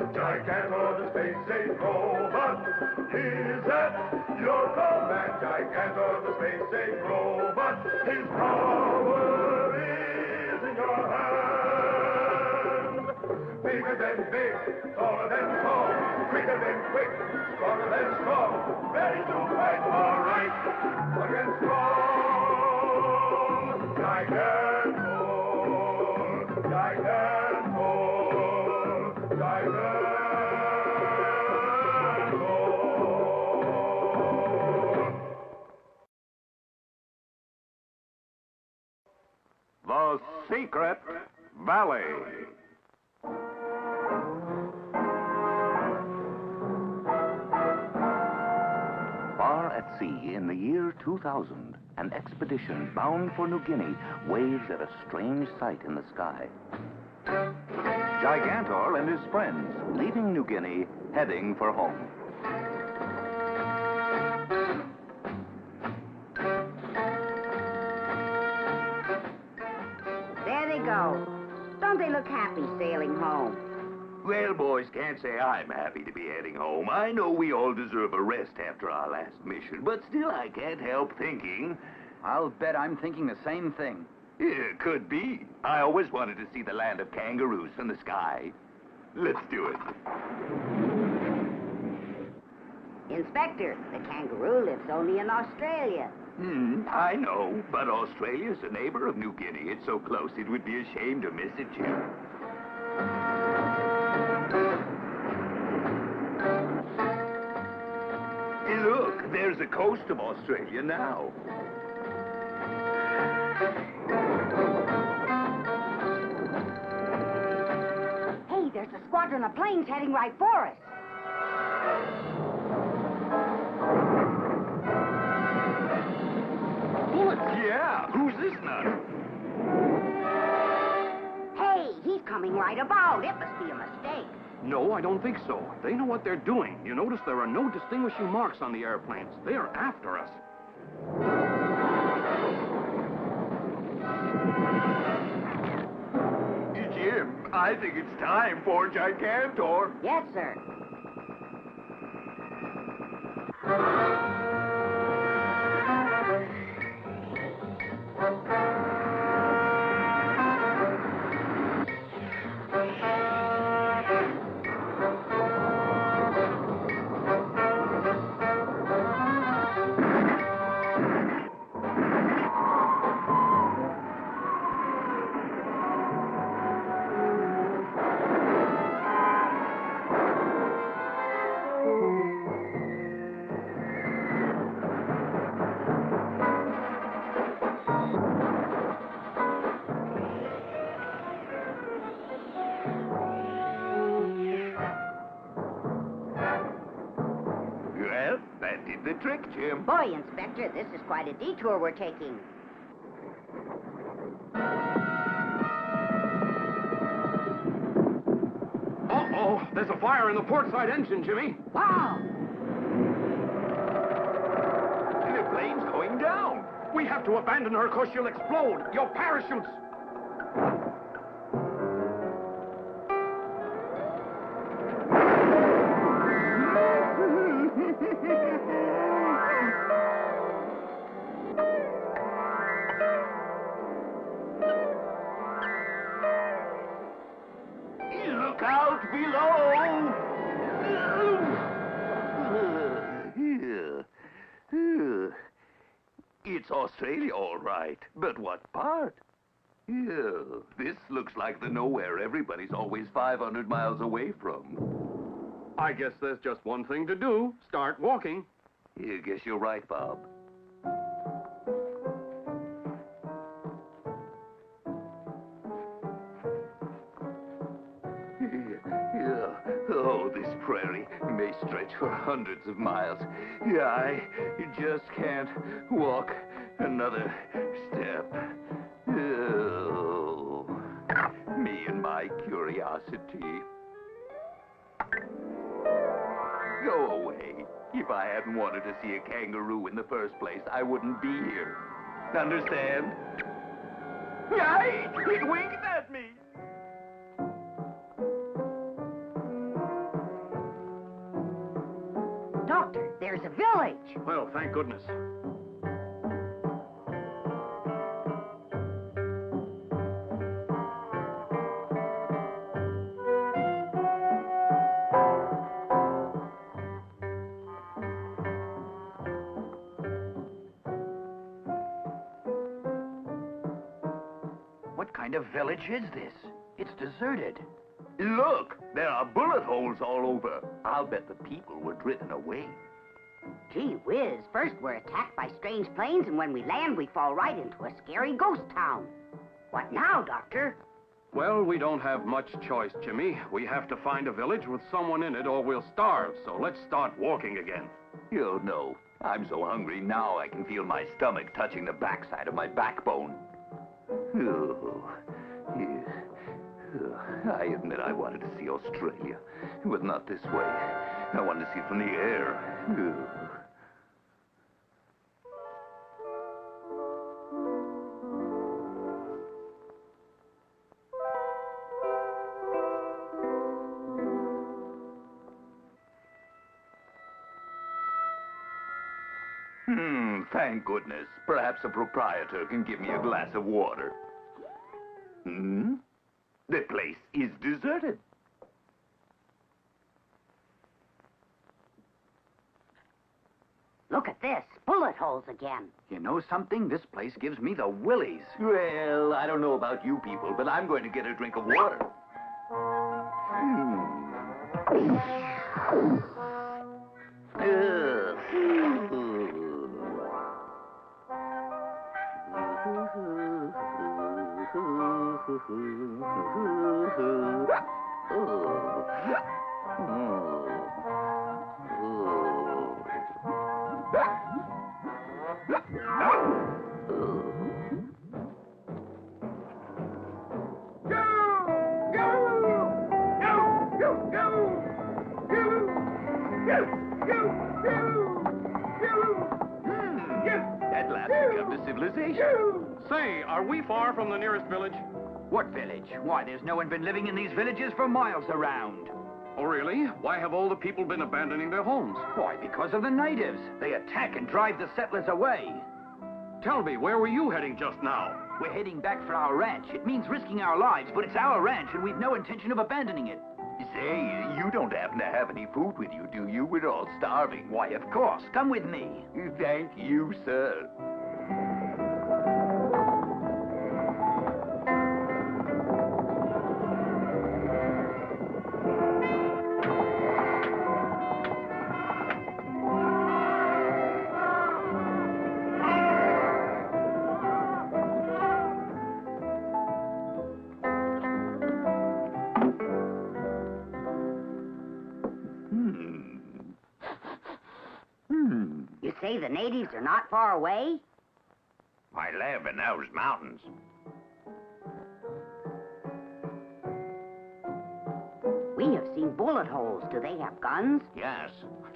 Gigantor, the space-age robot, is at your command. Gigantor, the space-age robot, his power is in your hand. Bigger than big, taller than tall, quicker than quick, stronger than strong, ready to fight for right against wrong. Gigantor, Gigantor, Gigantor. The Secret Valley. Far at sea in the year 2000, an expedition bound for New Guinea waves at a strange sight in the sky. Gigantor and his friends, leaving New Guinea, heading for home. There they go. Don't they look happy sailing home? Well, boys, can't say I'm happy to be heading home. I know we all deserve a rest after our last mission, but still I can't help thinking... I'll bet I'm thinking the same thing. Yeah, could be. I always wanted to see the land of kangaroos from the sky. Let's do it. Inspector, the kangaroo lives only in Australia. I know, but Australia's a neighbor of New Guinea. It's so close it would be a shame to miss it, Jim. Hey, look, there's the coast of Australia now. Hey, there's a squadron of planes heading right for us. Bullets? Yeah, who's this nut? Hey, he's coming right about. It must be a mistake. No, I don't think so. They know what they're doing. You notice there are no distinguishing marks on the airplanes. They are after us. Jim, I think it's time for Gigantor. Yes, sir. Well, that did the trick, Jim. Boy, Inspector, this is quite a detour we're taking. Uh-oh, there's a fire in the port side engine, Jimmy. Wow! The plane's going down. We have to abandon her because she'll explode. Your parachutes. Look out below! It's Australia, all right. But what part? This looks like the nowhere everybody's always 500 miles away from. I guess there's just one thing to do. Start walking. I guess you're right, Bob. Oh, this prairie may stretch for hundreds of miles. Yeah, I just can't walk another step. Oh, me and my curiosity. Go away. If I hadn't wanted to see a kangaroo in the first place, I wouldn't be here. Understand? Yikes! It winked at me. Doctor, there's a village. Well, thank goodness. What kind of village is this? It's deserted. Look, there are bullet holes all over. I'll bet the people were driven away. Gee whiz, first we're attacked by strange planes, and when we land, we fall right into a scary ghost town. What now, Doctor? Well, we don't have much choice, Jimmy. We have to find a village with someone in it or we'll starve, so let's start walking again. You know, I'm so hungry now I can feel my stomach touching the backside of my backbone. Oh, yeah. I admit I wanted to see Australia, but not this way. I wanted to see it from the air. Thank goodness. Perhaps the proprietor can give me a glass of water. The place is deserted. Look at this, bullet holes again. You know something? This place gives me the willies. Well, I don't know about you people, but I'm going to get a drink of water. At last we come to civilization. Say, are we far from the nearest village? What village? Why, there's no one been living in these villages for miles around. Oh, really? Why have all the people been abandoning their homes? Why, because of the natives. They attack and drive the settlers away. Tell me, where were you heading just now? We're heading back for our ranch. It means risking our lives, but it's our ranch, and we've no intention of abandoning it. Say, you don't happen to have any food with you, do you? We're all starving. Why, of course. Come with me. Thank you, sir. You say the natives are not far away? I live in those mountains. We have seen bullet holes. Do they have guns? Yes.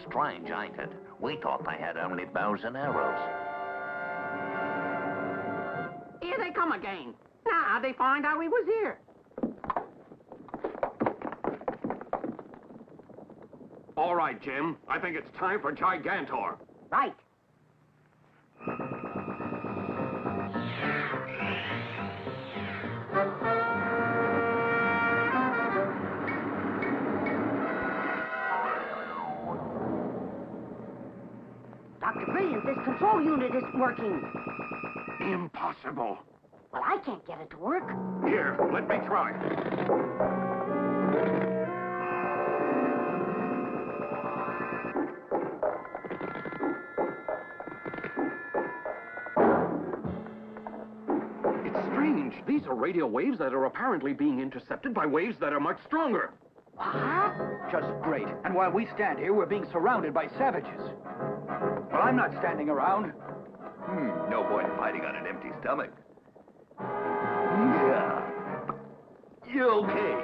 Strange, ain't it? We thought they had only bows and arrows. Here they come again. Now they find out we was here. All right, Jim. I think it's time for Gigantor. Right. Dr. Brilliant, this control unit isn't working. Impossible. Well, I can't get it to work. Here, let me try. These are radio waves that are apparently being intercepted by waves that are much stronger. What? Just great. And while we stand here, we're being surrounded by savages. Well, I'm not standing around. No point in fighting on an empty stomach. Yeah. You okay?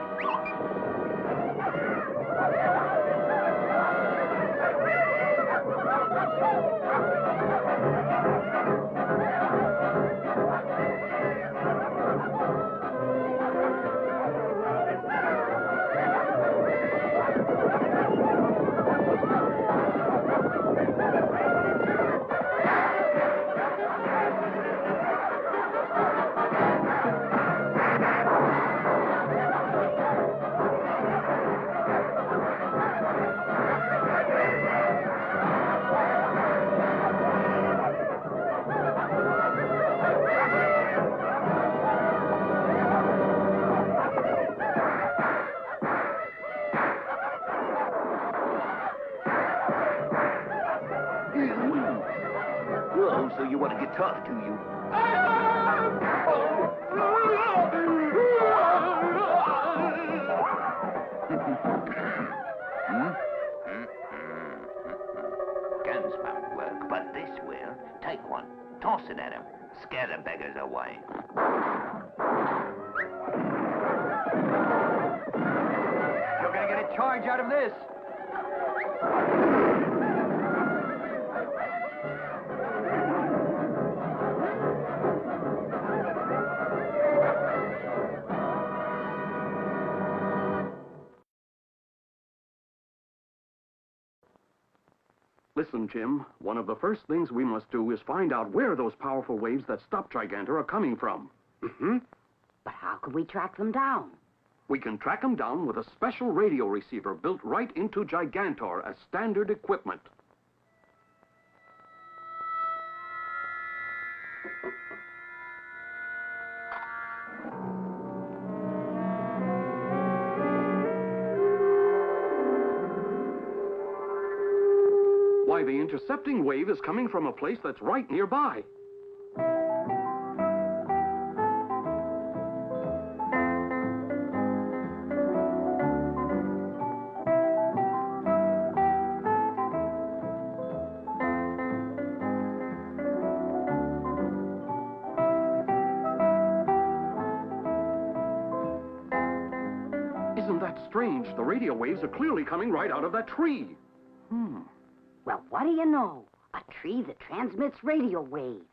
tough to you. Guns won't work, but this will. Take one. Toss it at him. Scare the beggars away. You're gonna get a charge out of this. Listen, Jim, one of the first things we must do is find out where those powerful waves that stopped Gigantor are coming from. Mm-hmm. But how can we track them down? We can track them down with a special radio receiver built right into Gigantor as standard equipment. Why, the intercepting wave is coming from a place that's right nearby. Isn't that strange? The radio waves are clearly coming right out of that tree. Well, what do you know? A tree that transmits radio waves.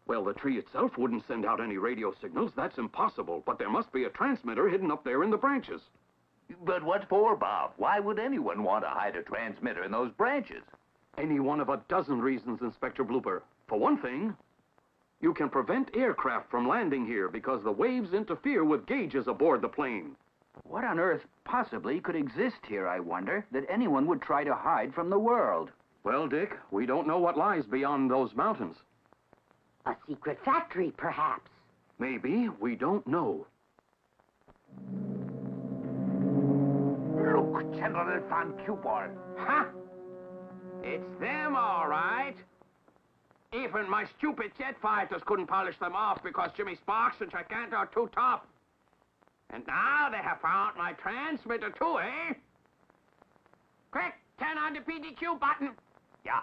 Well, the tree itself wouldn't send out any radio signals. That's impossible. But there must be a transmitter hidden up there in the branches. But what for, Bob? Why would anyone want to hide a transmitter in those branches? Any one of a dozen reasons, Inspector Blooper. For one thing, you can prevent aircraft from landing here because the waves interfere with gauges aboard the plane. What on earth possibly could exist here, I wonder, that anyone would try to hide from the world? Well, Dick, we don't know what lies beyond those mountains. A secret factory, perhaps. Maybe. We don't know. Look, General Van Cubor. Huh? It's them, all right. Even my stupid jet fighters couldn't polish them off because Jimmy Sparks and Gigantor are too tough. And now they have found my transmitter, too, eh? Quick, turn on the PDQ button. Yeah.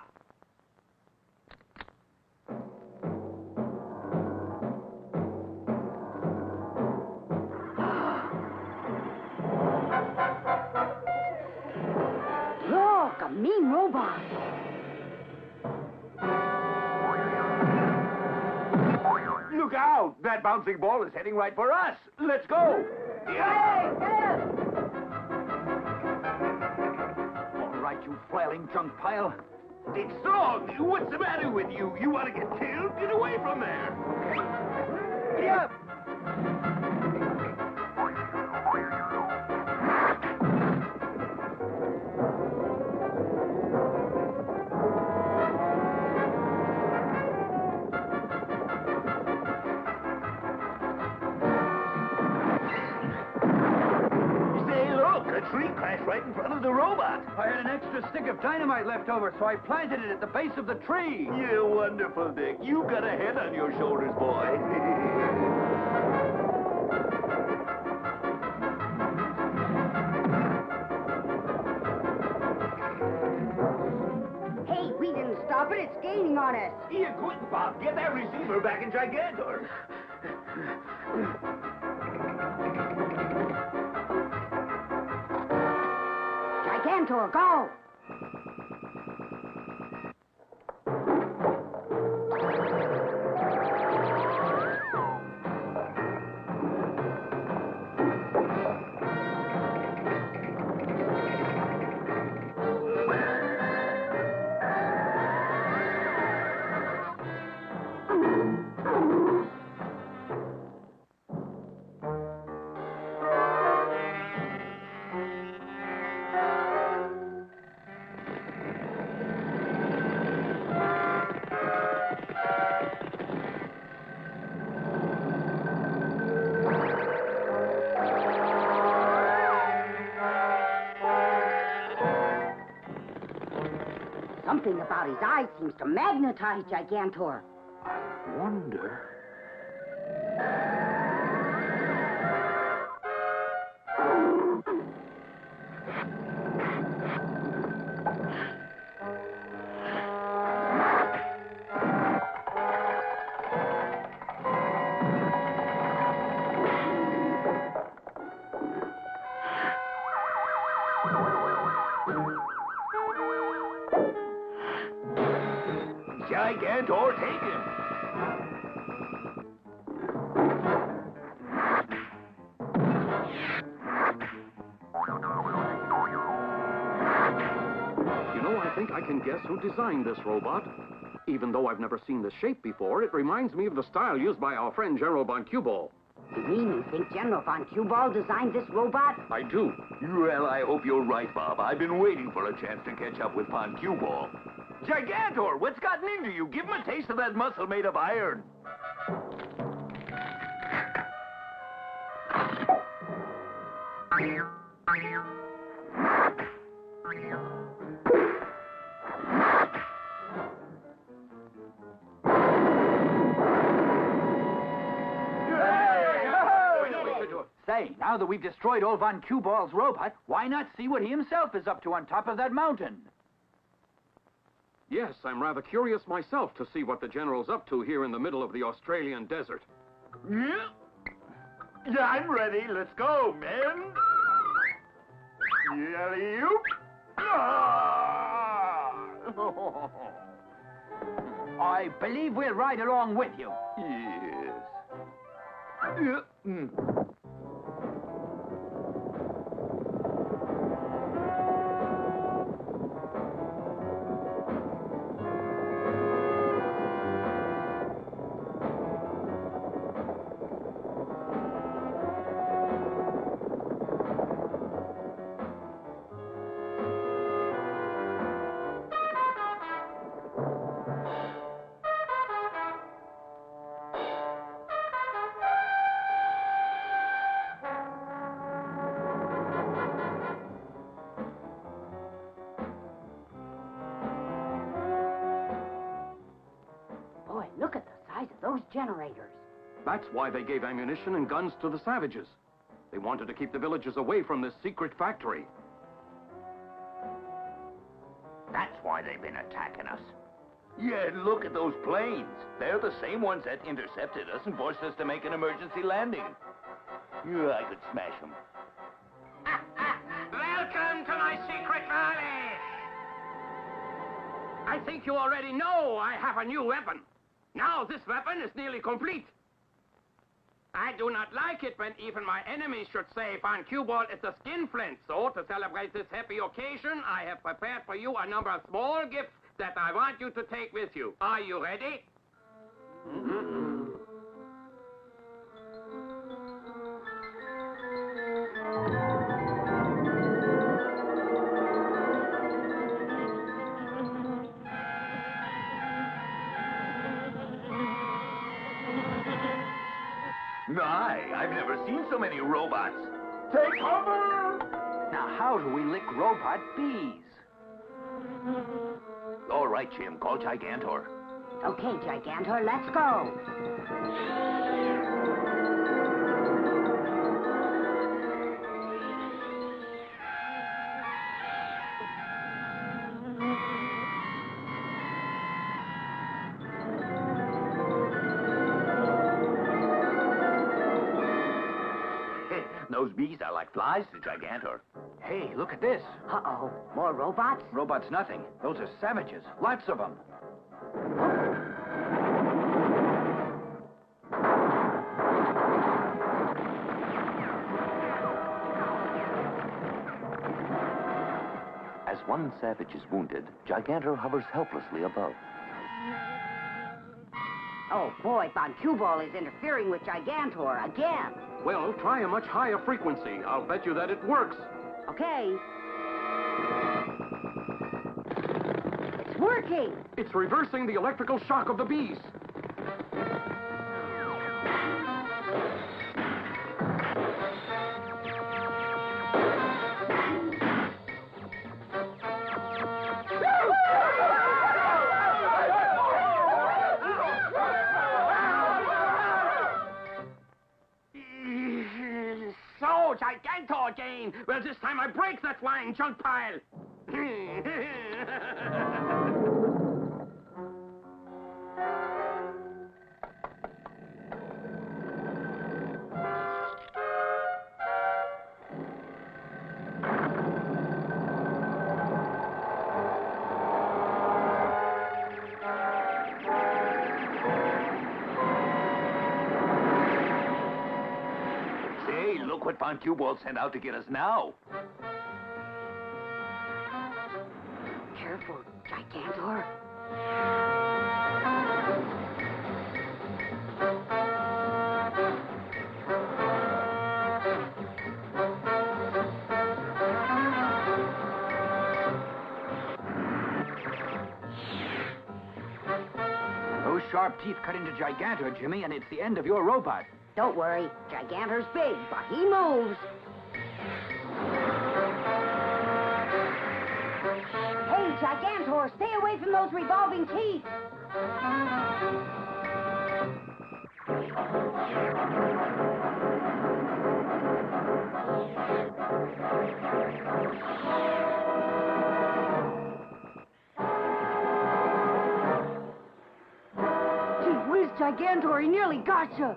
Look, a mean robot. Look out! That bouncing ball is heading right for us. Let's go. Yeah. All right, you flailing junk pile. Dick Strong, what's the matter with you? You want to get killed? Get away from there. Giddy up! A tree crashed right in front of the robot. I had an extra stick of dynamite left over, so I planted it at the base of the tree. You're wonderful, Dick. You got a head on your shoulders, boy. Hey, we didn't stop it. It's gaining on us. Here, quick, Bob. Get that receiver back in Gigantor. Gigantor, go! Something about his eyes seems to magnetize Gigantor. I wonder... Gigantor, take him. You know, I think I can guess who designed this robot. Even though I've never seen the shape before, it reminds me of the style used by our friend General Von Cuball. You mean you think General Von Cuball designed this robot? I do. Well, I hope you're right, Bob. I've been waiting for a chance to catch up with Von Cuball. Gigantor, what's gotten into you? Give him a taste of that muscle made of iron. Say, now that we've destroyed old Von Cuball's robot, why not see what he himself is up to on top of that mountain? Yes, I'm rather curious myself to see what the General's up to here in the middle of the Australian desert. Yeah, I'm ready. Let's go, men. Yelly-oop. I believe we'll ride along with you. Yes. Boy, look at the size of those generators. That's why they gave ammunition and guns to the savages. They wanted to keep the villagers away from this secret factory. That's why they've been attacking us. Yeah, look at those planes. They're the same ones that intercepted us and forced us to make an emergency landing. Yeah, I could smash them. Welcome to my secret valley. I think you already know I have a new weapon. Now this weapon is nearly complete. I do not like it when even my enemies should say Von Cuball is a skinflint. So, to celebrate this happy occasion, I have prepared for you a number of small gifts that I want you to take with you. Are you ready? I've never seen so many robots. Take cover! Now, how do we lick robot bees? All right, Jim, call Gigantor. Okay, Gigantor, let's go. Those bees are like flies to Gigantor. Hey, look at this. Uh-oh, more robots? Robots nothing. Those are savages. Lots of them. As one savage is wounded, Gigantor hovers helplessly above. Oh, boy, Von Cuball is interfering with Gigantor again. Well, try a much higher frequency. I'll bet you that it works. Okay. It's working. It's reversing the electrical shock of the bees. Oh, Gigantor again! Well, this time I break that flying junk pile! Say, look what Von Cuball sent out to get us now. Careful, Gigantor. Those sharp teeth cut into Gigantor, Jimmy, and it's the end of your robot. Don't worry, Gigantor's big, but he moves. Hey, Gigantor, stay away from those revolving teeth. Gee whiz, Gigantor, he nearly got you.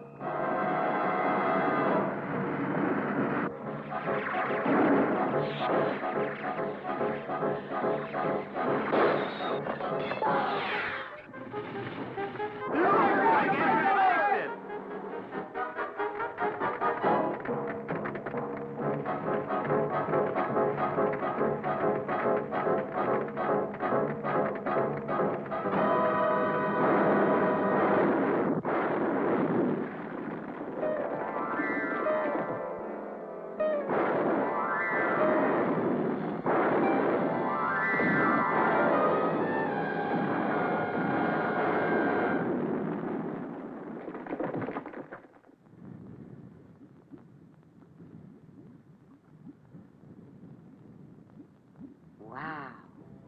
Wow,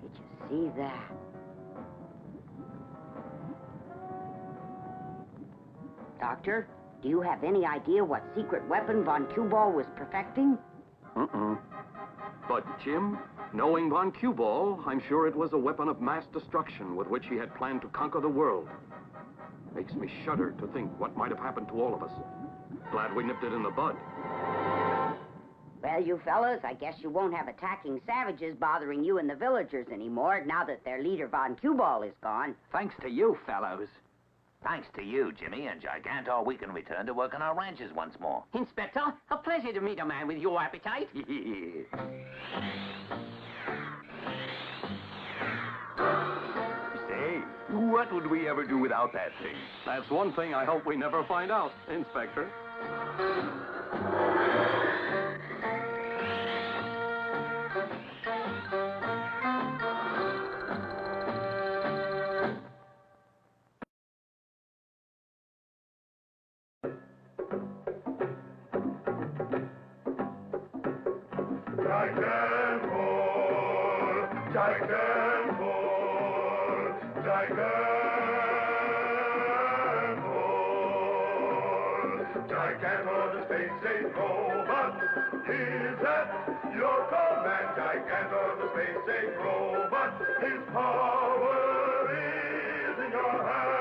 did you see that? Doctor, do you have any idea what secret weapon Von Cuball was perfecting? But, Jim, knowing Von Cuball, I'm sure it was a weapon of mass destruction with which he had planned to conquer the world. Makes me shudder to think what might have happened to all of us. Glad we nipped it in the bud. Well, you fellas, I guess you won't have attacking savages bothering you and the villagers anymore now that their leader Von Cuball is gone. Thanks to you, fellows. Thanks to you, Jimmy and Gigantor, we can return to work on our ranches once more. Inspector, a pleasure to meet a man with your appetite. Say, what would we ever do without that thing? That's one thing I hope we never find out, Inspector. Gigantor, the space-age robot, is at your command. Gigantor, the space-age robot, his power is in your hands.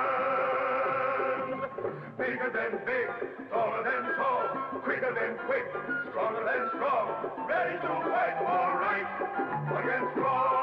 Bigger than big, taller than tall, quicker than quick, stronger than strong, ready to fight for right against wrong.